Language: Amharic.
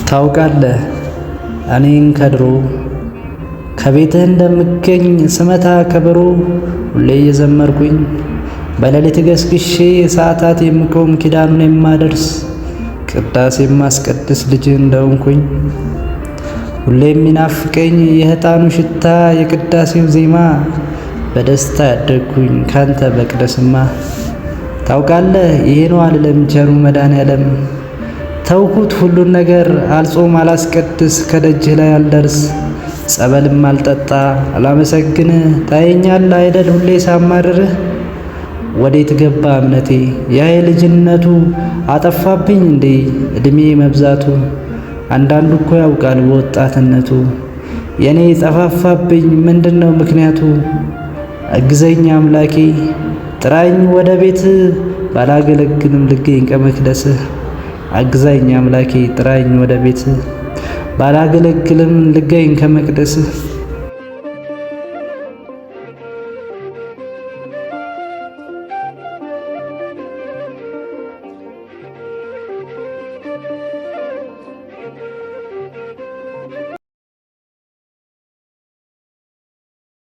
ታውቃለህ እኔን ከድሮ ከቤትህ እንደምገኝ ስመታ ከበሮ ሁሌ እየዘመርኩኝ በሌሊት ገስግሼ ሰዓታት የምቆም ኪዳኑን የማደርስ ቅዳሴ የማስቀድስ ልጅ እንደሆንኩኝ ሁሌ የሚናፍቀኝ የዕጣኑ ሽታ የቅዳሴው ዜማ በደስታ ያደግኩኝ ካንተ በቅደስማ። ታውቃለህ ይሄ ነው አልልም ቸሩ መድኃኔዓለም ተውኩት ሁሉን ነገር አልጾም አላስቀድስ ከደጅህ ላይ አልደርስ ጸበልም አልጠጣ አላመሰግን ታየኛለህ አይደል ሁሌ ሳማርርህ። ወዴት ገባ እምነቴ ያ የልጅነቱ አጠፋብኝ እንዴ እድሜ መብዛቱ። አንዳንዱ እኮ ያውቃል በወጣትነቱ የኔ ጠፋፋብኝ ምንድነው ምክንያቱ? እግዘኝ አምላኬ ጥራኝ ወደ ቤት ባላገለግልም ልገኝ ከመቅደስህ። አግዛኝ አምላኬ ጥራኝ ወደ ቤት ባላገለግልም ልገኝ ከመቅደስህ።